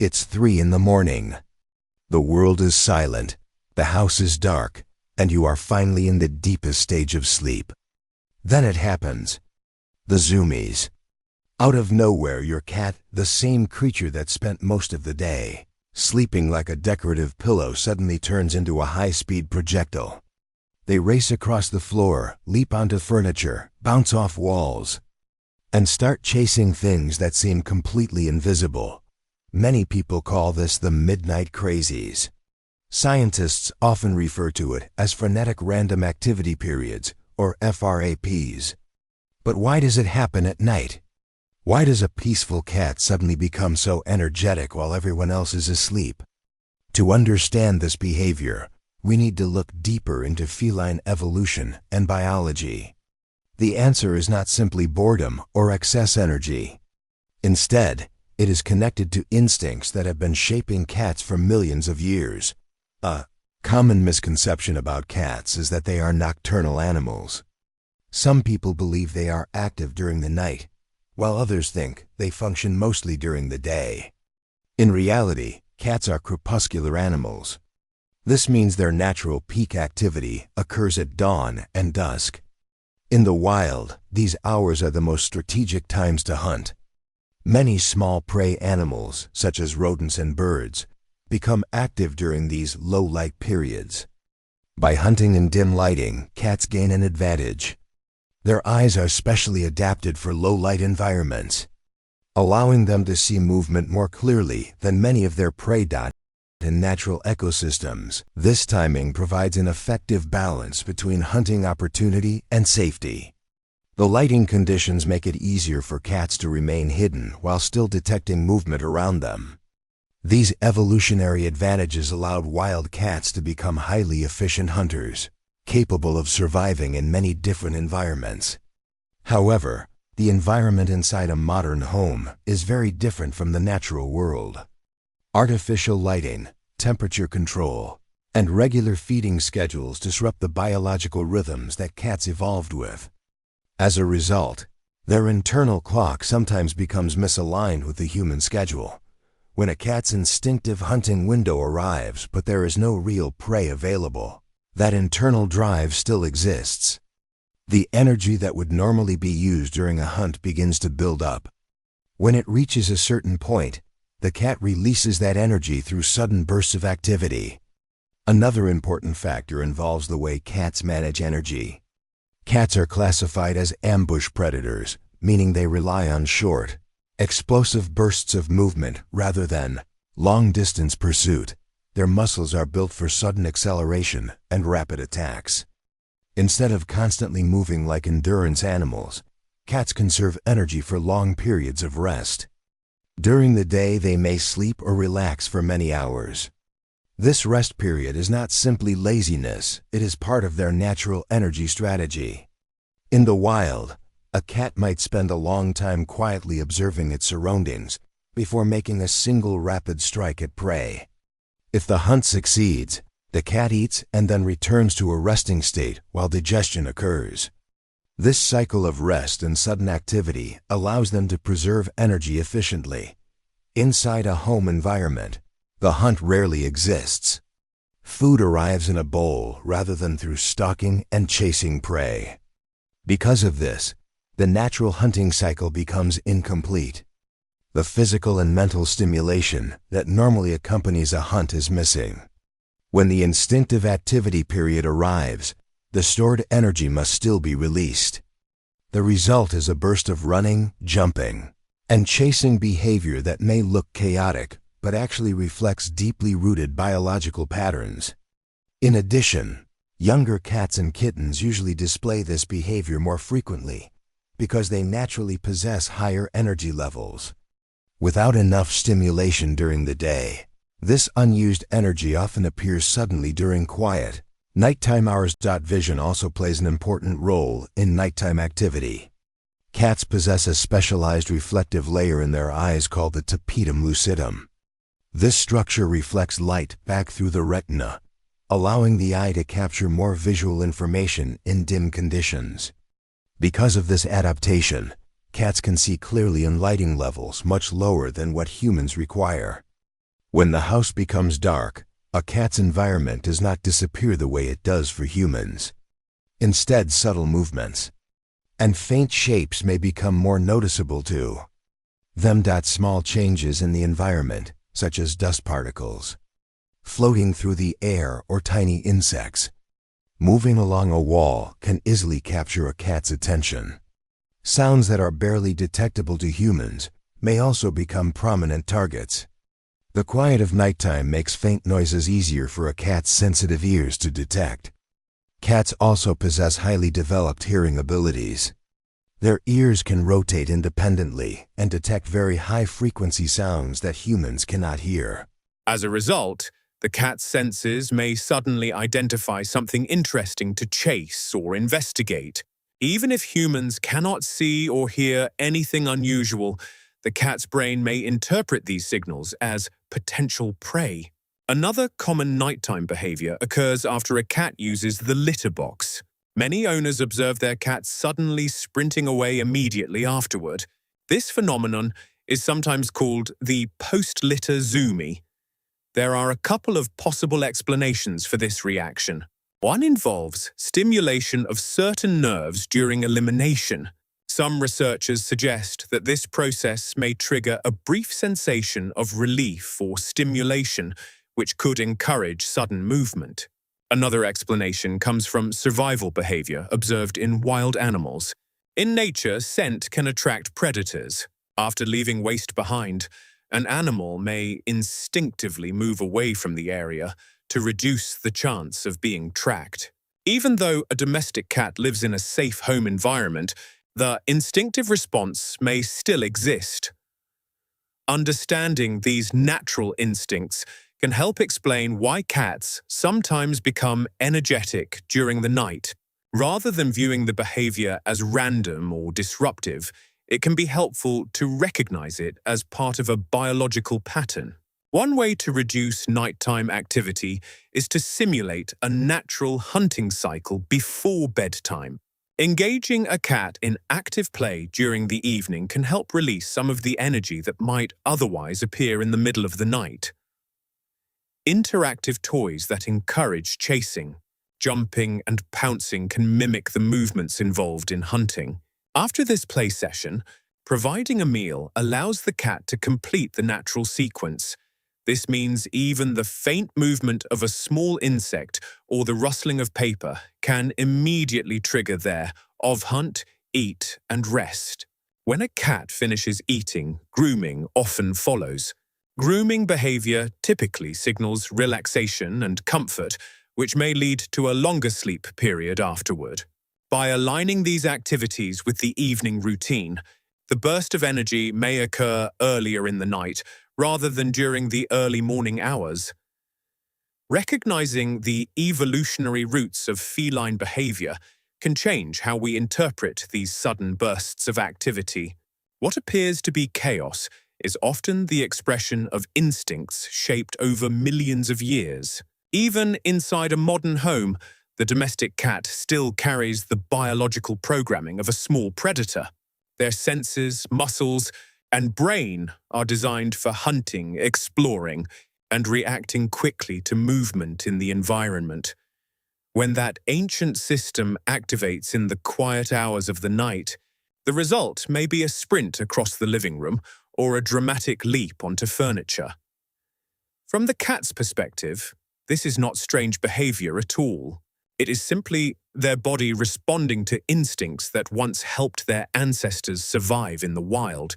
It's 3 in the morning. The world is silent, the house is dark, and you are finally in the deepest stage of sleep. Then it happens. The Zoomies. Out of nowhere, your cat, the same creature that spent most of the day sleeping like a decorative pillow, suddenly turns into a high-speed projectile. They race across the floor, leap onto furniture, bounce off walls, and start chasing things that seem completely invisible. Many people call this the midnight crazies. Scientists often refer to it as frenetic random activity periods, or FRAPs. But why does it happen at night? Why does a peaceful cat suddenly become so energetic while everyone else is asleep? To understand this behavior, we need to look deeper into feline evolution and biology. The answer is not simply boredom or excess energy. Instead, it is connected to instincts that have been shaping cats for millions of years. A common misconception about cats is that they are nocturnal animals. Some people believe they are active during the night, while others think they function mostly during the day. In reality, cats are crepuscular animals. This means their natural peak activity occurs at dawn and dusk. In the wild, these hours are the most strategic times to hunt. Many small prey animals, such as rodents and birds, become active during these low-light periods. By hunting in dim lighting, cats gain an advantage. Their eyes are specially adapted for low-light environments, allowing them to see movement more clearly than many of their prey in natural ecosystems. This timing provides an effective balance between hunting opportunity and safety. The lighting conditions make it easier for cats to remain hidden while still detecting movement around them. These evolutionary advantages allowed wild cats to become highly efficient hunters, capable of surviving in many different environments. However, the environment inside a modern home is very different from the natural world. Artificial lighting, temperature control, and regular feeding schedules disrupt the biological rhythms that cats evolved with. As a result, their internal clock sometimes becomes misaligned with the human schedule. When a cat's instinctive hunting window arrives but there is no real prey available, that internal drive still exists. The energy that would normally be used during a hunt begins to build up. When it reaches a certain point, the cat releases that energy through sudden bursts of activity. Another important factor involves the way cats manage energy. Cats are classified as ambush predators, meaning they rely on short, explosive bursts of movement rather than long-distance pursuit. Their muscles are built for sudden acceleration and rapid attacks. Instead of constantly moving like endurance animals, cats conserve energy for long periods of rest. During the day, they may sleep or relax for many hours. This rest period is not simply laziness, it is part of their natural energy strategy. In the wild, a cat might spend a long time quietly observing its surroundings before making a single rapid strike at prey. If the hunt succeeds, the cat eats and then returns to a resting state while digestion occurs. This cycle of rest and sudden activity allows them to preserve energy efficiently. Inside a home environment, the hunt rarely exists. Food arrives in a bowl rather than through stalking and chasing prey. Because of this, the natural hunting cycle becomes incomplete. The physical and mental stimulation that normally accompanies a hunt is missing. When the instinctive activity period arrives, the stored energy must still be released. The result is a burst of running, jumping, and chasing behavior that may look chaotic, but actually reflects deeply rooted biological patterns. In addition, younger cats and kittens usually display this behavior more frequently because they naturally possess higher energy levels. Without enough stimulation during the day, this unused energy often appears suddenly during quiet, nighttime hours. Vision also plays an important role in nighttime activity. Cats possess a specialized reflective layer in their eyes called the Tapetum lucidum. This structure reflects light back through the retina, allowing the eye to capture more visual information in dim conditions. Because of this adaptation, cats can see clearly in lighting levels much lower than what humans require. When the house becomes dark, a cat's environment does not disappear the way it does for humans. Instead, subtle movements and faint shapes may become more noticeable too. Small changes in the environment, such as dust particles floating through the air or tiny insects moving along a wall, can easily capture a cat's attention. Sounds that are barely detectable to humans may also become prominent targets. The quiet of nighttime makes faint noises easier for a cat's sensitive ears to detect. Cats also possess highly developed hearing abilities. Their ears can rotate independently and detect very high-frequency sounds that humans cannot hear. As a result, the cat's senses may suddenly identify something interesting to chase or investigate. Even if humans cannot see or hear anything unusual, the cat's brain may interpret these signals as potential prey. Another common nighttime behavior occurs after a cat uses the litter box. Many owners observe their cat suddenly sprinting away immediately afterward. This phenomenon is sometimes called the post-litter zoomie. There are a couple of possible explanations for this reaction. One involves stimulation of certain nerves during elimination. Some researchers suggest that this process may trigger a brief sensation of relief or stimulation, which could encourage sudden movement. Another explanation comes from survival behavior observed in wild animals. In nature, scent can attract predators. After leaving waste behind, an animal may instinctively move away from the area to reduce the chance of being tracked. Even though a domestic cat lives in a safe home environment, the instinctive response may still exist. Understanding these natural instincts can help explain why cats sometimes become energetic during the night. Rather than viewing the behavior as random or disruptive, it can be helpful to recognize it as part of a biological pattern. One way to reduce nighttime activity is to simulate a natural hunting cycle before bedtime. Engaging a cat in active play during the evening can help release some of the energy that might otherwise appear in the middle of the night. Interactive toys that encourage chasing, jumping, and pouncing can mimic the movements involved in hunting. After this play session, providing a meal allows the cat to complete the natural sequence. This means even the faint movement of a small insect or the rustling of paper can immediately trigger their hunt, eat, and rest. When a cat finishes eating, grooming often follows. Grooming behavior typically signals relaxation and comfort, which may lead to a longer sleep period afterward. By aligning these activities with the evening routine, the burst of energy may occur earlier in the night rather than during the early morning hours. Recognizing the evolutionary roots of feline behavior can change how we interpret these sudden bursts of activity. What appears to be chaos is often the expression of instincts shaped over millions of years. Even inside a modern home, the domestic cat still carries the biological programming of a small predator. Their senses, muscles, and brain are designed for hunting, exploring, and reacting quickly to movement in the environment. When that ancient system activates in the quiet hours of the night, the result may be a sprint across the living room or a dramatic leap onto furniture. From the cat's perspective, this is not strange behavior at all. It is simply their body responding to instincts that once helped their ancestors survive in the wild.